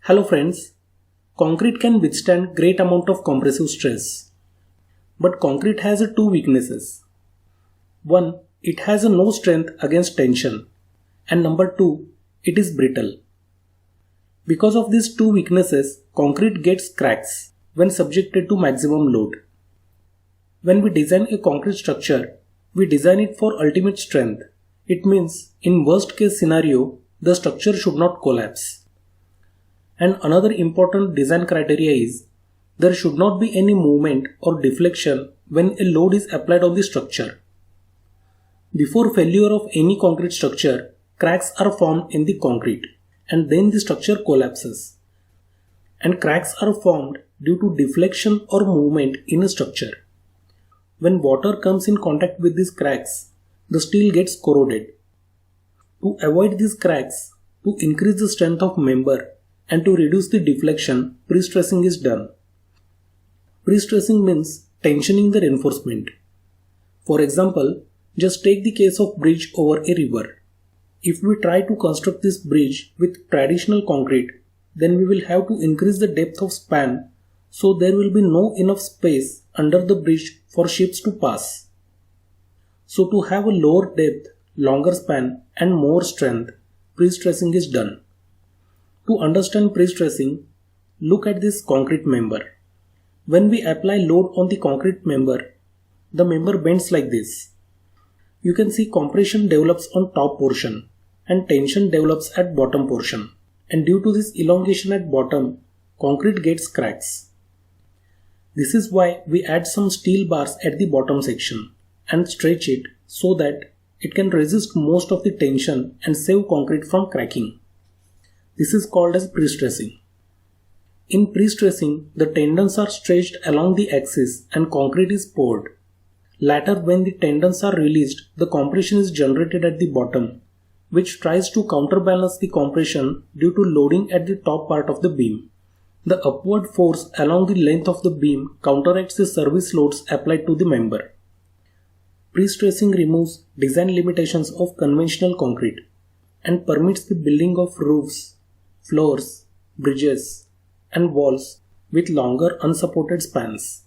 Hello friends, concrete can withstand great amount of compressive stress. But concrete has two weaknesses. One, it has no strength against tension. And number two, it is brittle. Because of these two weaknesses, concrete gets cracks when subjected to maximum load. When we design a concrete structure, we design it for ultimate strength. It means in worst case scenario, the structure should not collapse. And another important design criteria is there should not be any movement or deflection when a load is applied on the structure. Before failure of any concrete structure, cracks are formed in the concrete and then the structure collapses. And cracks are formed due to deflection or movement in a structure. When water comes in contact with these cracks, the steel gets corroded. To avoid these cracks, to increase the strength of member, and to reduce the deflection, prestressing is done. Prestressing means tensioning the reinforcement. For example, just take the case of bridge over a river. If we try to construct this bridge with traditional concrete, then we will have to increase the depth of span, so there will be no enough space under the bridge for ships to pass. So to have a lower depth, longer span and more strength, prestressing is done. To understand prestressing, look at this concrete member. When we apply load on the concrete member, the member bends like this. You can see compression develops on top portion and tension develops at bottom portion. And due to this elongation at bottom, concrete gets cracks. This is why we add some steel bars at the bottom section and stretch it so that it can resist most of the tension and save concrete from cracking. This is called as prestressing. In prestressing, the tendons are stretched along the axis and concrete is poured. Later, when the tendons are released, the compression is generated at the bottom, which tries to counterbalance the compression due to loading at the top part of the beam. The upward force along the length of the beam counteracts the service loads applied to the member. Prestressing removes design limitations of conventional concrete and permits the building of roofs, floors, bridges, and walls with longer unsupported spans.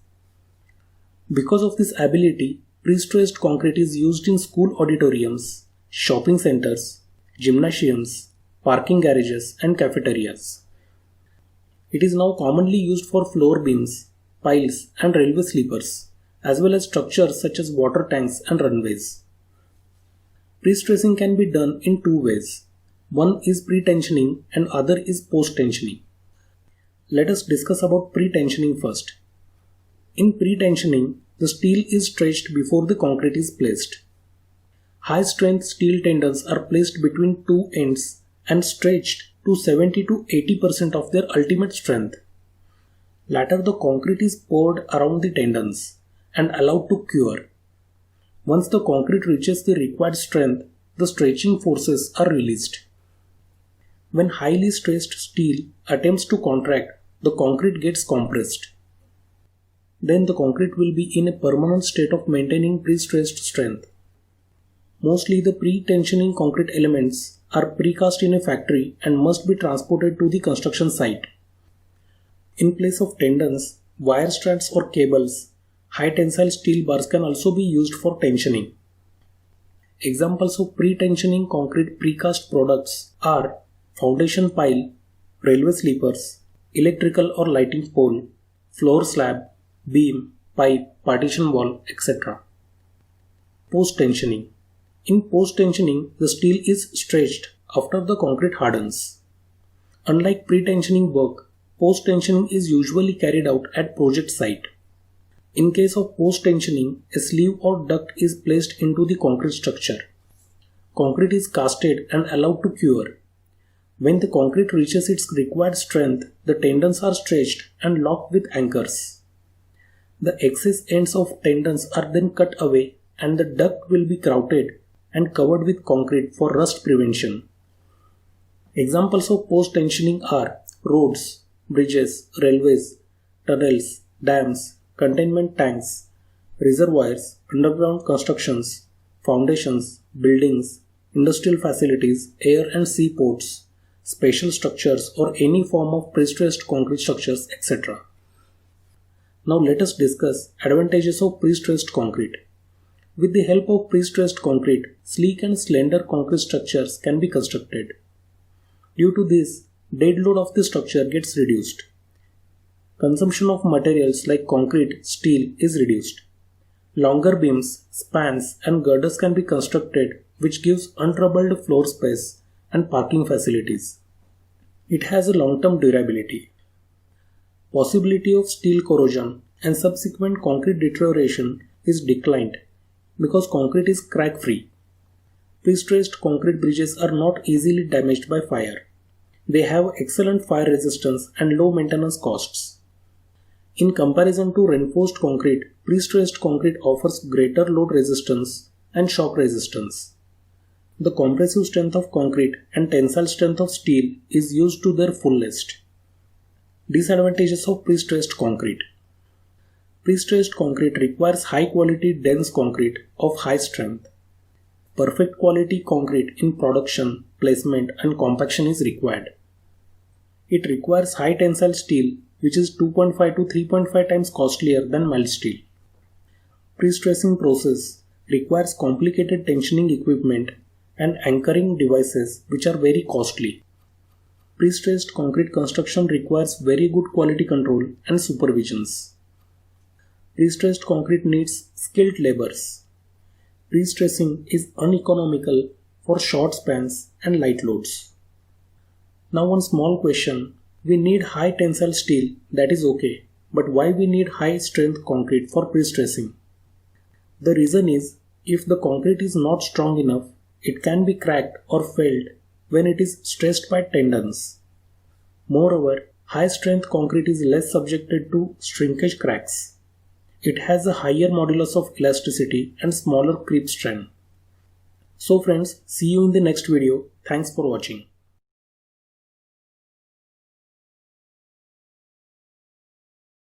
Because of this ability, prestressed concrete is used in school auditoriums, shopping centers, gymnasiums, parking garages, and cafeterias. It is now commonly used for floor beams, piles, and railway sleepers, as well as structures such as water tanks and runways. Prestressing can be done in two ways. One is pretensioning and other is posttensioning. Let us discuss about pretensioning first. In pretensioning, the steel is stretched before the concrete is placed. High strength steel tendons are placed between two ends and stretched to 70 to 80% of their ultimate strength. Later, the concrete is poured around the tendons and allowed to cure. Once the concrete reaches the required strength, the stretching forces are released. When highly stressed steel attempts to contract, the concrete gets compressed. Then the concrete will be in a permanent state of maintaining prestressed strength. Mostly the pretensioning concrete elements are precast in a factory and must be transported to the construction site. In place of tendons, wire strands or cables, high tensile steel bars can also be used for tensioning. Examples of pretensioning concrete precast products are foundation pile, railway sleepers, electrical or lighting pole, floor slab, beam, pipe, partition wall, etc. Posttensioning. In posttensioning, the steel is stretched after the concrete hardens. Unlike pretensioning work, posttensioning is usually carried out at project site. In case of posttensioning, a sleeve or duct is placed into the concrete structure. Concrete is casted and allowed to cure. When the concrete reaches its required strength, the tendons are stretched and locked with anchors. The excess ends of tendons are then cut away and the duct will be grouted and covered with concrete for rust prevention. Examples of posttensioning are roads, bridges, railways, tunnels, dams, containment tanks, reservoirs, underground constructions, foundations, buildings, industrial facilities, air and sea ports, special structures or any form of prestressed concrete structures, etc. Now let us discuss advantages of prestressed concrete. With the help of prestressed concrete, sleek and slender concrete structures can be constructed. Due to this, dead load of the structure gets reduced. Consumption of materials like concrete, steel is reduced. Longer beams, spans and girders can be constructed, which gives untroubled floor space and parking facilities. It has a long-term durability. Possibility of steel corrosion and subsequent concrete deterioration is declined because concrete is crack-free. Prestressed concrete bridges are not easily damaged by fire. They have excellent fire resistance and low maintenance costs. In comparison to reinforced concrete, prestressed concrete offers greater load resistance and shock resistance. The compressive strength of concrete and tensile strength of steel is used to their fullest. Disadvantages of prestressed concrete. Prestressed concrete requires high quality dense concrete of high strength. Perfect quality concrete in production, placement and compaction is required. It requires high tensile steel, which is 2.5 to 3.5 times costlier than mild steel. Prestressing process requires complicated tensioning equipment and anchoring devices which are very costly. Prestressed concrete construction requires very good quality control and supervisions. Prestressed concrete needs skilled laborers. Prestressing is uneconomical for short spans and light loads. Now one small question. We need high tensile steel, that is okay, but why we need high strength concrete for prestressing? The reason is, if the concrete is not strong enough, it can be cracked or failed when it is stressed by tendons. Moreover, high strength concrete is less subjected to shrinkage cracks. It has a higher modulus of elasticity and smaller creep strength. So friends, see you in the next video. Thanks for watching.